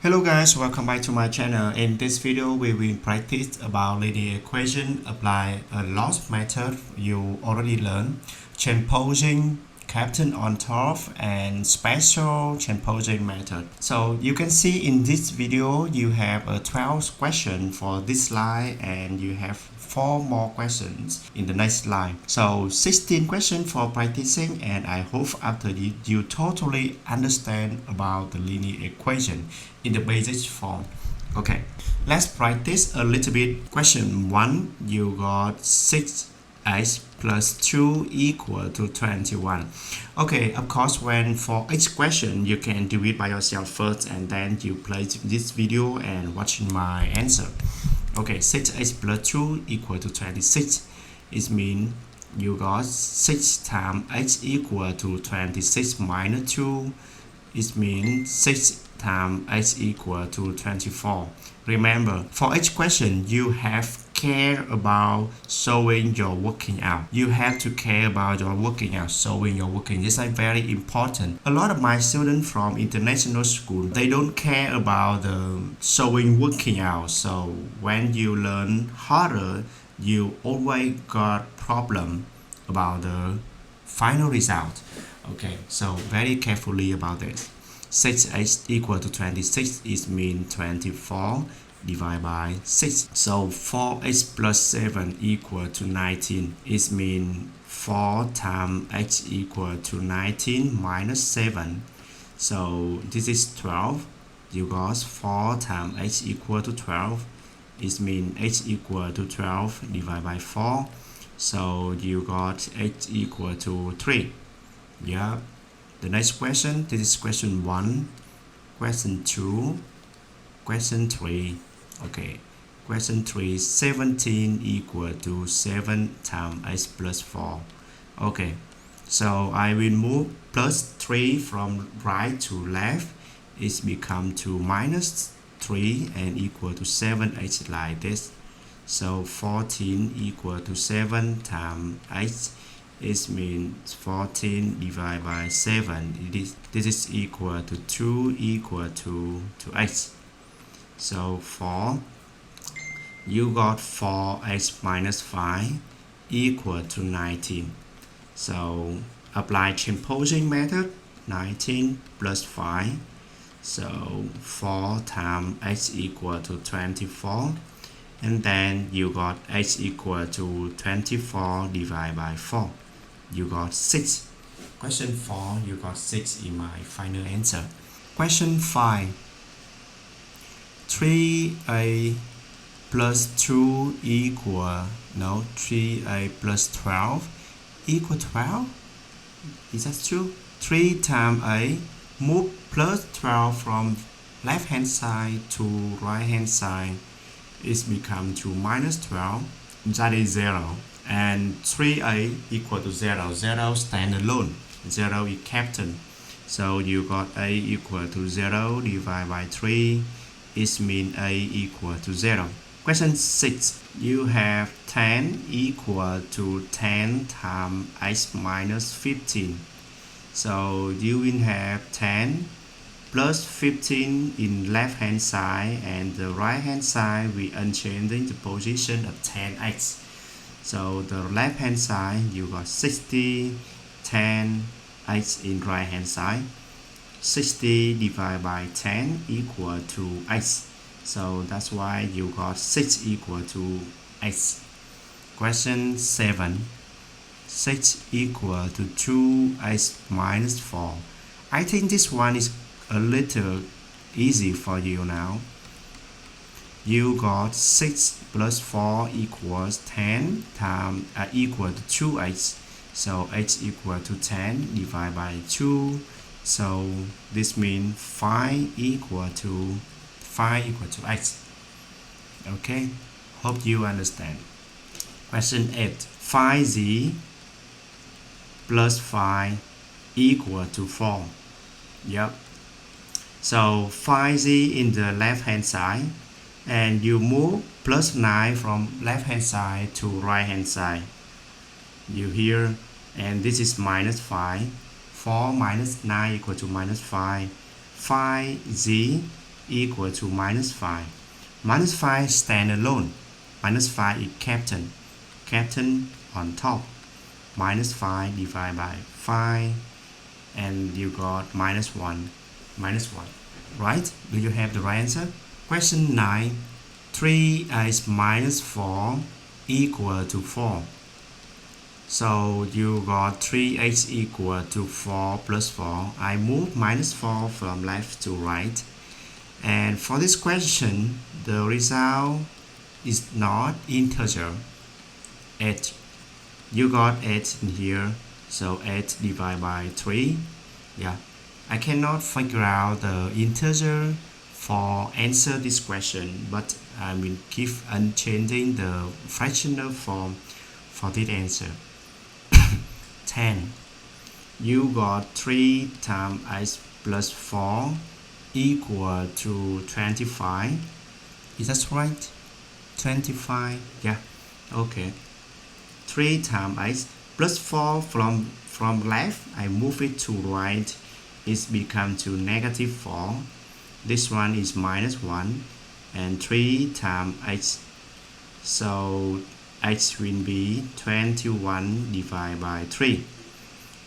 Hello guys, welcome back to my channel. In this video, we will practice about linear equation, apply a loss method you already learned, chain posing, captain on top, and special chain posing method. So you can see in this video, you have a 12 question for this slide, and you have 4 more questions in the next slide. So 16 questions for practicing, and I hope after you totally understand about the linear equation in the basic form. Okay, let's practice a little bit. Question 1, you got 6x plus 2 equal to 21. Okay, of course, when for each question, you can do it by yourself first, and then you play this video and watching my answer. Okay, 6x plus 2 equal to 26. It means you got 6 times x equal to 26 minus 2. It means 6 times x equal to 24. Remember, for each question, you have care about showing your working out. You have to care about your working out, showing your working. This is very important. A lot of my students from international school, they don't care about the showing working out. So when you learn harder, you always got problem about the final result. Okay, so very carefully about this. 6x equal to 26 is mean 24 divided by 6. So 4x plus 7 equal to 19 is mean 4 times x equal to 19 minus 7. So this is 12. You got 4 times x equal to 12 is mean x equal to 12 divided by 4. So you got x equal to 3. Yeah. The next question, this is question 1, question 2, question 3. Okay, question 3, 17 equal to 7 times x plus 4. Okay, so I will move plus 3 from right to left. It's become to minus 3 and equal to 7x like this. So 14 equal to 7 times x. It means 14 divided by 7. This is equal to 2 equal to x. So 4, you got 4x minus 5 equal to 19. So apply chain posing method, 19 plus 5. So 4 times x equal to 24. And then you got x equal to 24 divided by 4. You got 6. Question 4, you got 6 in my final answer. Question 5, 3a plus 2 equal, 3a plus 12 equal 12? Is that true? 3 times a, move plus 12 from left hand side to right hand side. It's become to minus 12, that is 0. And 3a equal to 0. 0 stand alone. 0 is captain. So you got a equal to 0 divided by 3. It means a equal to 0. Question 6. You have 10 equal to 10 times x minus 15. So you will have 10 plus 15 in left hand side, and the right hand side we unchanging the position of 10x. So the left hand side you got 60, 10 x in right hand side. 60 divided by 10 equal to x. So that's why you got 6 equal to x. Question 7. 6 equal to 2x minus 4. I think this one is a little easy for you now. You got 6 plus 4 equals 10 times equal to 2x. So x equal to 10 divided by 2. So this means 5 equal to x. Okay, hope you understand. Question 8. 5z plus 5 equal to 4. Yep. So 5z in the left hand side, and you move plus 9 from left hand side to right hand side. You hear, and this is minus 5. 4 minus 9 equal to minus 5. 5z equal to minus 5. Minus 5 stand alone. Minus 5 is captain. Captain on top. Minus 5 divided by 5. And you got minus 1. Minus 1. Right? Do you have the right answer? Question 9. 3x minus 4 equal to 4. So you got 3x equal to 4 plus 4. I move minus 4 from left to right. And for this question, the result is not integer. 8. You got 8 in here. So 8 divided by 3. Yeah. I cannot figure out the integer for answer this question, but I will keep unchanging the fractional form for this answer. 10. You got 3 times x plus 4 equal to 25. Is that right? 25. Yeah. Okay. 3 times x plus 4 from left, I move it to right. It becomes to negative 4. This one is minus 1. And 3 times x. So x will be 21 divided by 3.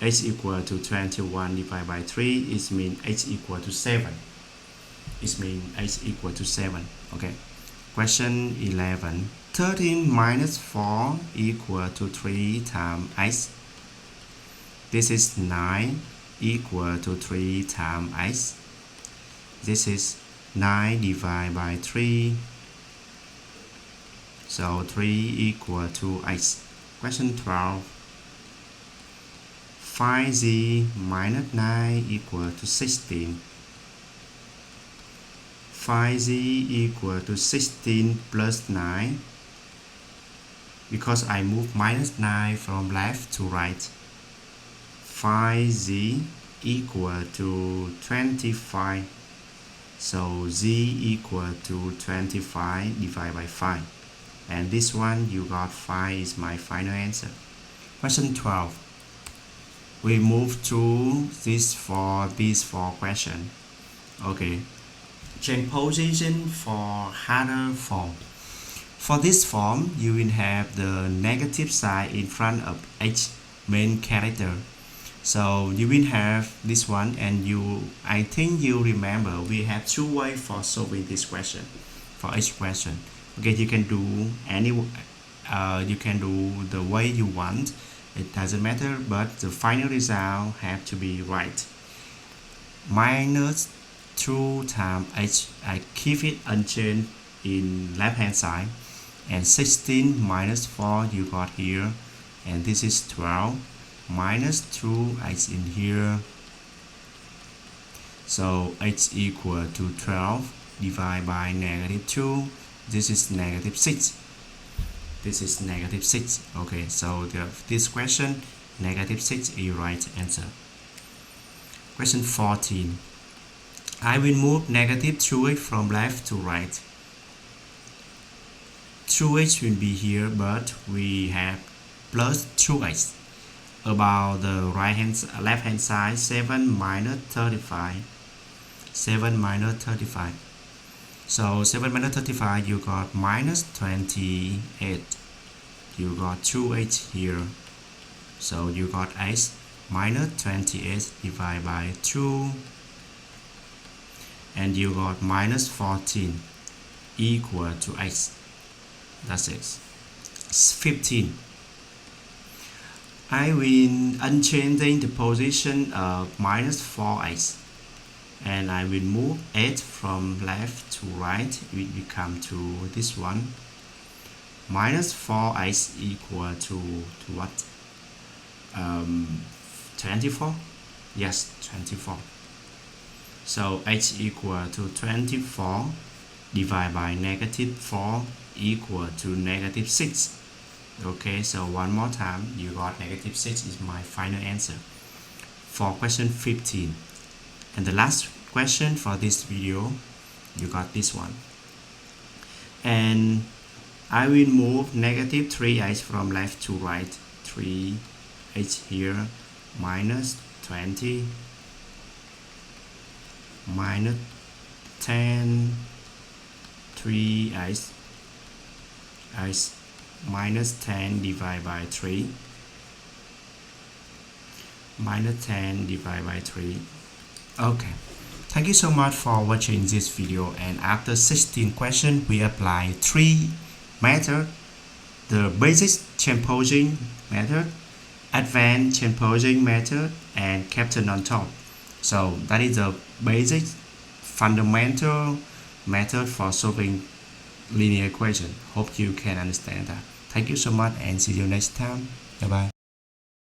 X equal to 21 divided by 3. It means x equal to 7. It means x equal to 7. Okay. Question 11. 13 minus 4 equal to 3 times x. This is 9 equal to 3 times x. This is 9 divided by 3. So 3 equal to x. Question 12. 5z minus 9 equal to 16. 5z equal to 16 plus 9. Because I move minus 9 from left to right. 5z equal to 25. So z equal to 25 divided by 5. And this one you got 5 is my final answer. Question 12. We move to these four questions. Okay. Change position for harder form. For this form, you will have the negative sign in front of each main character. So you will have this one, and I think you remember we have two ways for solving this question. For each question, okay, you can do you can do the way you want. It doesn't matter, but the final result have to be right. Minus 2 times h, I keep it unchanged in left hand side, and 16 minus 4 you got here, and this is 12 minus 2h in here. So h equal to 12 divided by negative 2. This is negative 6. This is negative 6. Okay, so this question, negative 6 is right answer. Question 14. I will move negative 2h from left to right. 2h will be here, but we have plus 2h. About the left hand side, 7 minus 35. 7 minus 35. So 7 minus 35, you got minus 28. You got 2h here. So you got h minus 28 divided by 2. And you got minus 14 equal to x. That's it. 15. I will unchanging the position of minus 4x, and I will move 8 from left to right. It will become to this one. Minus 4x equal to what? 24? Yes, 24. So h equal to 24 divided by negative 4 equal to negative 6. Okay, so one more time, you got negative 6 is my final answer for question 15. And the last question for this video, you got this one. And I will move negative 3h from left to right. 3h here, minus 20, minus 10 3x x minus 10 divided by 3 minus 10 divided by 3. Okay, thank you so much for watching this video, and after 16 questions we apply 3 methods: the basic chain-posing method, advanced chain-posing method, and captain on top. So that is the basic fundamental method for solving linear equation. Hope you can understand that. Thank you so much and see you next time. Bye bye.